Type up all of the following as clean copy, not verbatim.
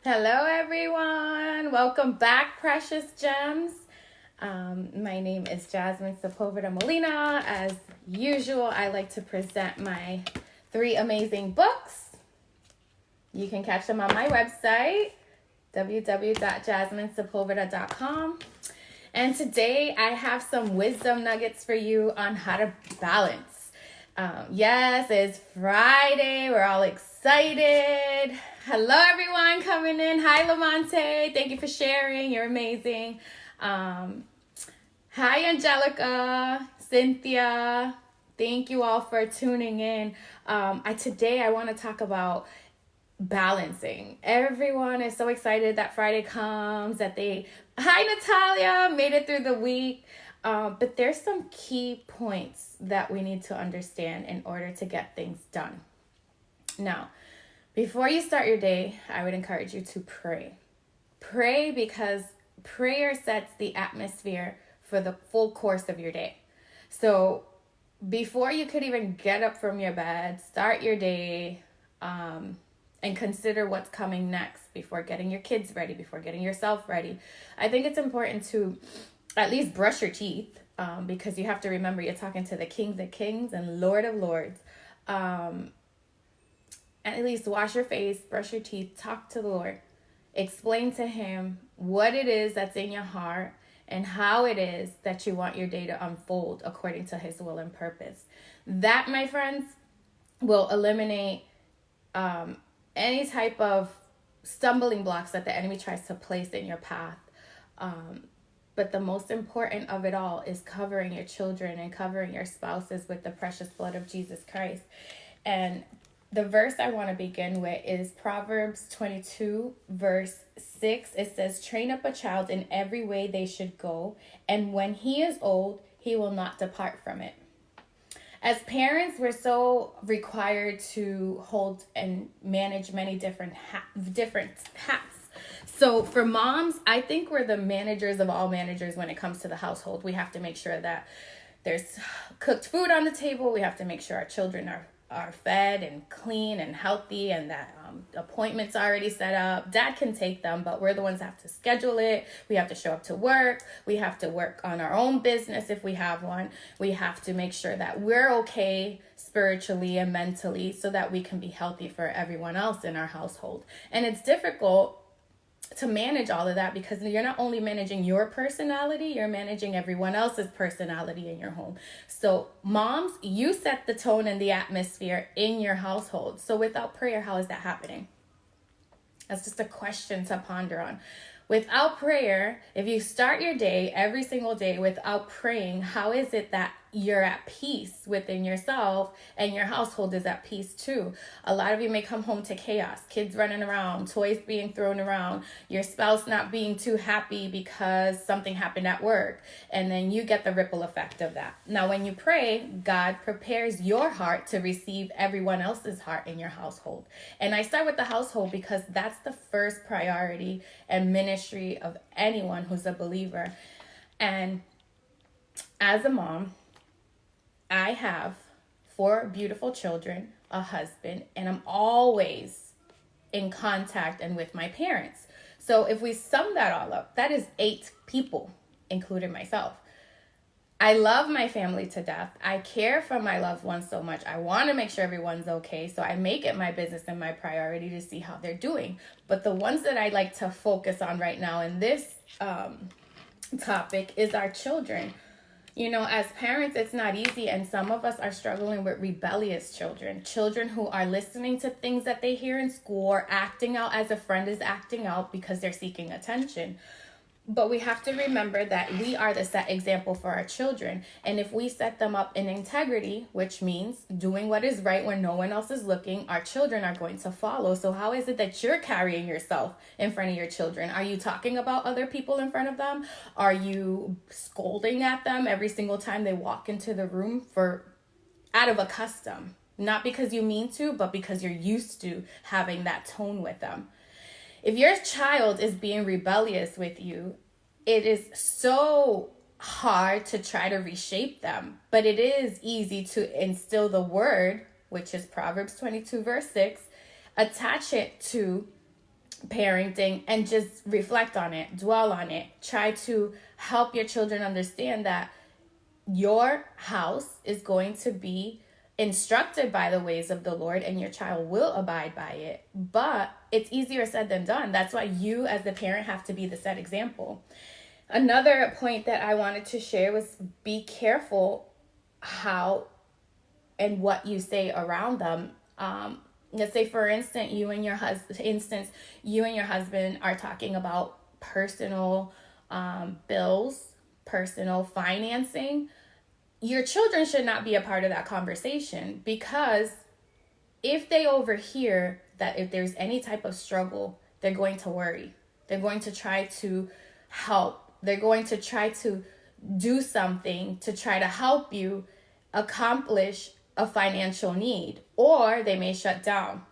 Hello, everyone. Welcome back, precious gems. My name is Jasmine Sepulveda Molina. As usual, I like to present my three amazing books. You can catch them on my website, www.jasminesepulveda.com. And today I have some wisdom nuggets for you on how to balance. Yes, it's Friday. We're all excited. Hello, everyone coming in. Hi, Lamonte. Thank you for sharing. You're amazing. Hi, Angelica, Cynthia. Thank you all for tuning in. Today I want to talk about balancing. Everyone is so excited that Friday comes, hi, Natalia, made it through the week. But there's some key points that we need to understand in order to get things done. Now, before you start your day, I would encourage you to pray. Pray because prayer sets the atmosphere for the full course of your day. So before you could even get up from your bed, start your day, and consider what's coming next before getting your kids ready, before getting yourself ready. I think it's important to at least brush your teeth, because you have to remember you're talking to the King of Kings and Lord of Lords. And at least wash your face, brush your teeth, talk to the Lord. Explain to him what it is that's in your heart and how it is that you want your day to unfold according to his will and purpose. That, my friends, will eliminate any type of stumbling blocks that the enemy tries to place in your path. But the most important of it all is covering your children and covering your spouses with the precious blood of Jesus Christ. And the verse I want to begin with is Proverbs 22, verse 6. It says, "Train up a child in every way they should go, and when he is old, he will not depart from it." As parents, we're so required to hold and manage many different hats. So for moms, I think we're the managers of all managers when it comes to the household. We have to make sure that there's cooked food on the table. We have to make sure our children are fed and clean and healthy, and that appointments are already set up. Dad can take them, but we're the ones that have to schedule it. We have to show up to work. We have to work on our own business if we have one. We have to make sure that we're okay spiritually and mentally so that we can be healthy for everyone else in our household. And it's difficult to manage all of that because you're not only managing your personality, you're managing everyone else's personality in your home. So moms, you set the tone and the atmosphere in your household. So without prayer, how is that happening? That's just a question to ponder on. Without prayer, if you start your day every single day without praying, how is it that you're at peace within yourself and your household is at peace too? A lot of you may come home to chaos, kids running around, toys being thrown around, your spouse not being too happy because something happened at work, and then you get the ripple effect of that. Now, when you pray, God prepares your heart to receive everyone else's heart in your household. And I start with the household because that's the first priority and ministry of anyone who's a believer. And as a mom, I have 4 beautiful children, a husband, and I'm always in contact and with my parents. So if we sum that all up, that is 8 people, including myself. I love my family to death. I care for my loved ones so much. I want to make sure everyone's okay. So I make it my business and my priority to see how they're doing. But the ones that I like to focus on right now in this topic is our children. You know, as parents, it's not easy, and some of us are struggling with rebellious children who are listening to things that they hear in school or acting out as a friend is acting out because they're seeking attention. But we have to remember that we are the set example for our children. And if we set them up in integrity, which means doing what is right when no one else is looking, our children are going to follow. So how is it that you're carrying yourself in front of your children? Are you talking about other people in front of them? Are you scolding at them every single time they walk into the room out of a custom? Not because you mean to, but because you're used to having that tone with them. If your child is being rebellious with you, it is so hard to try to reshape them, but it is easy to instill the word, which is Proverbs 22 verse 6, attach it to parenting, and just reflect on it, dwell on it. Try to help your children understand that your house is going to be instructed by the ways of the Lord, and your child will abide by it. But it's easier said than done. That's why you as the parent have to be the set example. Another point that I wanted to share was be careful how and what you say around them. Let's say, for instance, you and your husband are talking about personal bills, personal financing. Your children should not be a part of that conversation, because if they overhear that, if there's any type of struggle, they're going to worry. They're going to try to help. They're going to try to do something to try to help you accomplish a financial need, or they may shut down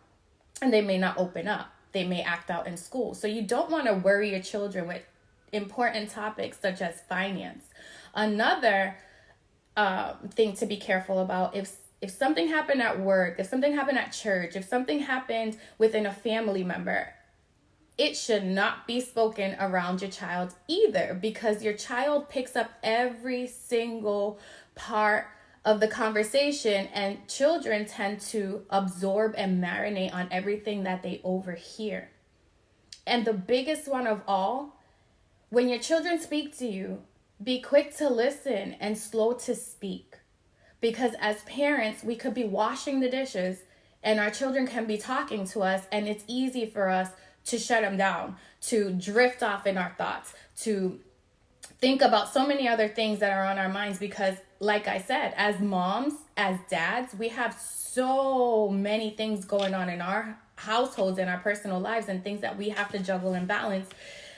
and they may not open up. They may act out in school. So you don't want to worry your children with important topics such as finance. Another thing to be careful about, if something happened at work, if something happened at church, if something happened within a family member, it should not be spoken around your child either, because your child picks up every single part of the conversation, and children tend to absorb and marinate on everything that they overhear. And the biggest one of all, when your children speak to you, be quick to listen and slow to speak. Because as parents, we could be washing the dishes and our children can be talking to us, and it's easy for us to shut them down, to drift off in our thoughts, to think about so many other things that are on our minds, because like I said, as moms, as dads, we have so many things going on in our households, in our personal lives, and things that we have to juggle and balance,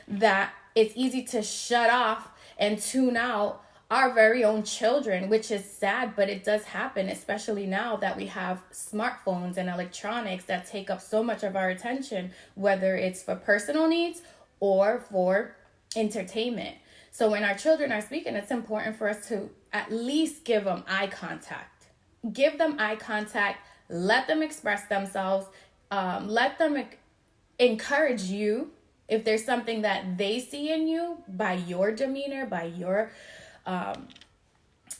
that it's easy to shut off and tune out our very own children, which is sad, but it does happen, especially now that we have smartphones and electronics that take up so much of our attention, whether it's for personal needs or for entertainment. So when our children are speaking, it's important for us to at least give them eye contact. Give them eye contact. Let them express themselves. Let them encourage you if there's something that they see in you by your demeanor, by your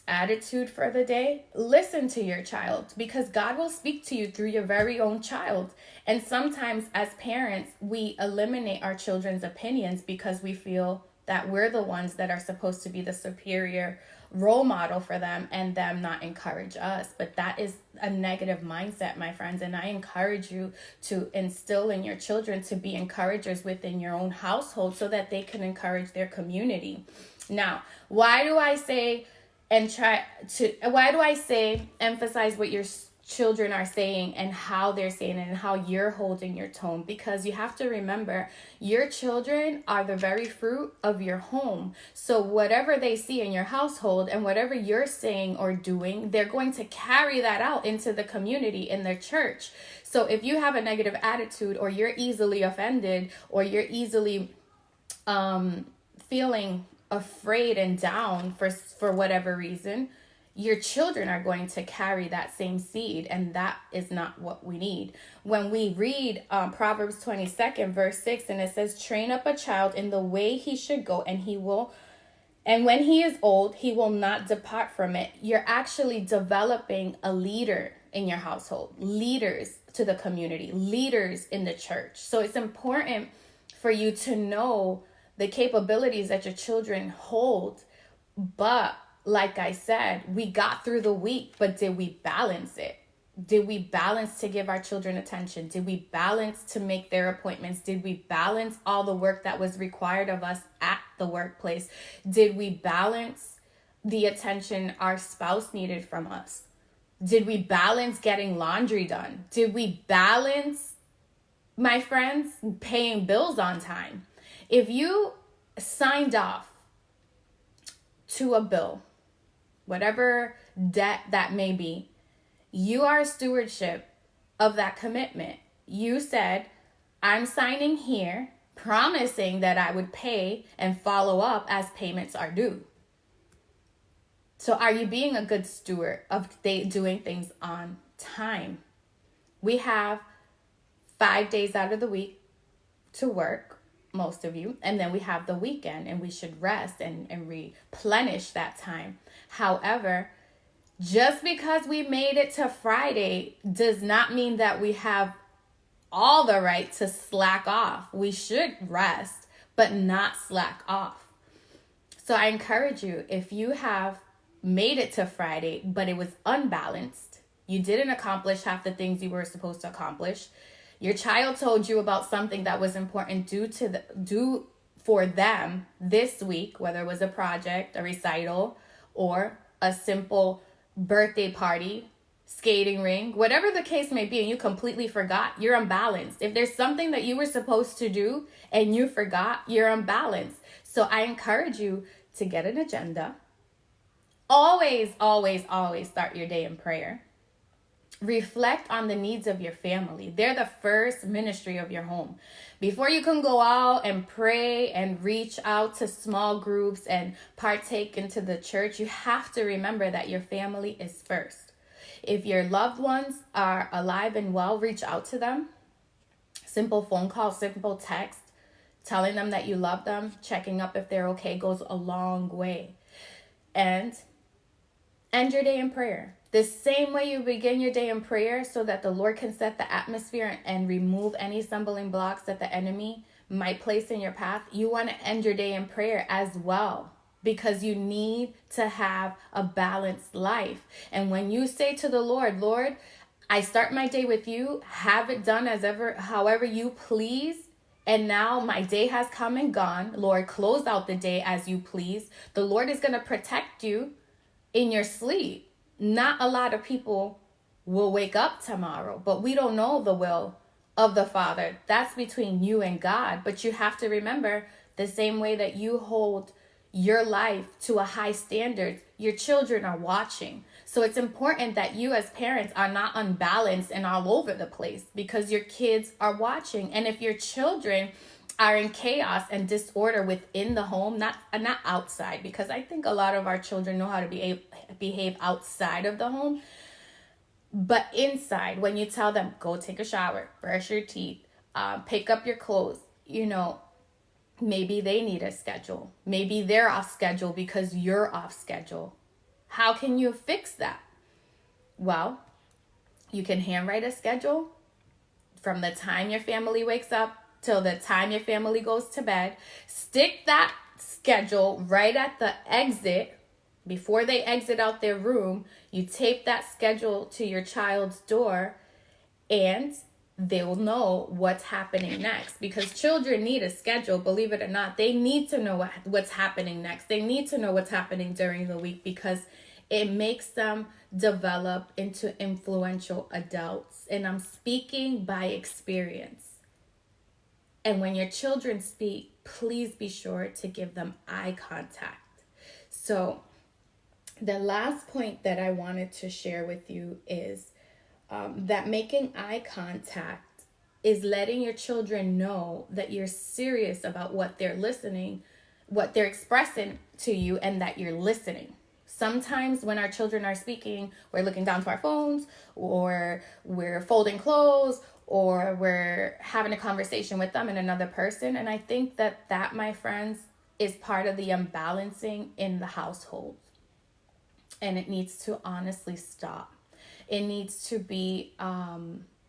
attitude for the day. Listen to your child, because God will speak to you through your very own child. And sometimes as parents, we eliminate our children's opinions because we feel that we're the ones that are supposed to be the superior role model for them, and them not encourage us. But that is a negative mindset, my friends. And I encourage you to instill in your children to be encouragers within your own household so that they can encourage their community. Now, why do I say emphasize what your children are saying and how they're saying it and how you're holding your tone? Because you have to remember, your children are the very fruit of your home. So whatever they see in your household and whatever you're saying or doing, they're going to carry that out into the community, in their church. So if you have a negative attitude, or you're easily offended, or you're easily feeling afraid and down for whatever reason, your children are going to carry that same seed, and that is not what we need. When we read Proverbs 22nd verse 6, and it says, train up a child in the way he should go, and when he is old, he will not depart from it. You're actually developing a leader in your household, leaders to the community, leaders in the church. So it's important for you to know the capabilities that your children hold. But like I said, we got through the week, but did we balance it? Did we balance to give our children attention? Did we balance to make their appointments? Did we balance all the work that was required of us at the workplace? Did we balance the attention our spouse needed from us? Did we balance getting laundry done? Did we balance, my friends, paying bills on time? If you signed off to a bill, whatever debt that may be, you are a stewardship of that commitment. You said, I'm signing here, promising that I would pay and follow up as payments are due. So are you being a good steward of doing things on time? We have 5 days out of the week to work, most of you, and then we have the weekend and we should rest and replenish that time. However, just because we made it to Friday does not mean that we have all the right to slack off. We should rest, but not slack off. So I encourage you, if you have made it to Friday, but it was unbalanced, you didn't accomplish half the things you were supposed to accomplish, your child told you about something that was important due for them this week, whether it was a project, a recital, or a simple birthday party, skating ring, whatever the case may be, and you completely forgot, you're unbalanced. If there's something that you were supposed to do and you forgot, you're unbalanced. So I encourage you to get an agenda. Always, always, always start your day in prayer. Reflect on the needs of your family. They're the first ministry of your home. Before you can go out and pray and reach out to small groups and partake into the church, you have to remember that your family is first. If your loved ones are alive and well, reach out to them. Simple phone call, simple text, telling them that you love them, checking up if they're okay goes a long way. And end your day in prayer. The same way you begin your day in prayer so that the Lord can set the atmosphere and remove any stumbling blocks that the enemy might place in your path, you want to end your day in prayer as well, because you need to have a balanced life. And when you say to the Lord, Lord, I start my day with you, have it done however you please, and now my day has come and gone, Lord, close out the day as you please. The Lord is going to protect you in your sleep. Not a lot of people will wake up tomorrow, but we don't know the will of the Father. That's between you and God. But you have to remember, the same way that you hold your life to a high standard, your children are watching. So it's important that you as parents are not unbalanced and all over the place, because your kids are watching. And if your children are in chaos and disorder within the home, not outside, because I think a lot of our children know how to behave outside of the home, but inside, when you tell them, go take a shower, brush your teeth, pick up your clothes, maybe they need a schedule. Maybe they're off schedule because you're off schedule. How can you fix that? Well, you can handwrite a schedule from the time your family wakes up till the time your family goes to bed. Stick that schedule right at the exit. Before they exit out their room, you tape that schedule to your child's door, and they'll know what's happening next, because children need a schedule. Believe it or not, they need to know what's happening next. They need to know what's happening during the week, because it makes them develop into influential adults. And I'm speaking by experience. And when your children speak, please be sure to give them eye contact. So the last point that I wanted to share with you is that making eye contact is letting your children know that you're serious about what they're expressing to you, and that you're listening. Sometimes when our children are speaking, we're looking down to our phones, or we're folding clothes, or we're having a conversation with them and another person. And I think that, my friends, is part of the unbalancing in the household. And it needs to honestly stop. It needs to be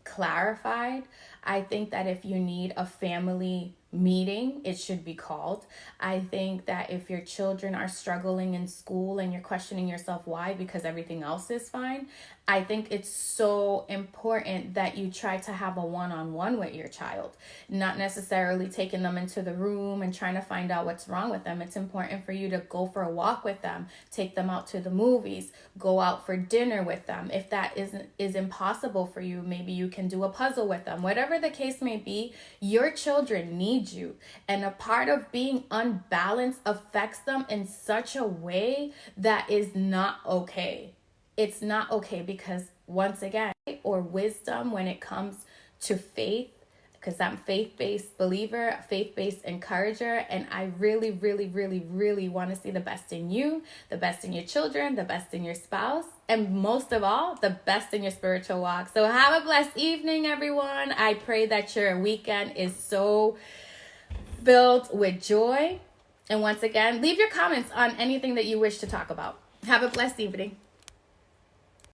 clarified. I think that if you need a family meeting, it should be called. I think that if your children are struggling in school and you're questioning yourself why, because everything else is fine, I think it's so important that you try to have a one-on-one with your child, not necessarily taking them into the room and trying to find out what's wrong with them. It's important for you to go for a walk with them, take them out to the movies, go out for dinner with them. If that is impossible for you, maybe you can do a puzzle with them. Whatever the case may be, your children need you. And a part of being unbalanced affects them in such a way that is not okay. It's not okay, because once again, or wisdom when it comes to faith, because I'm faith-based believer, faith-based encourager, and I really, really, really, really want to see the best in you, the best in your children, the best in your spouse, and most of all, the best in your spiritual walk. So have a blessed evening, everyone. I pray that your weekend is so filled with joy. And once again, leave your comments on anything that you wish to talk about. Have a blessed evening.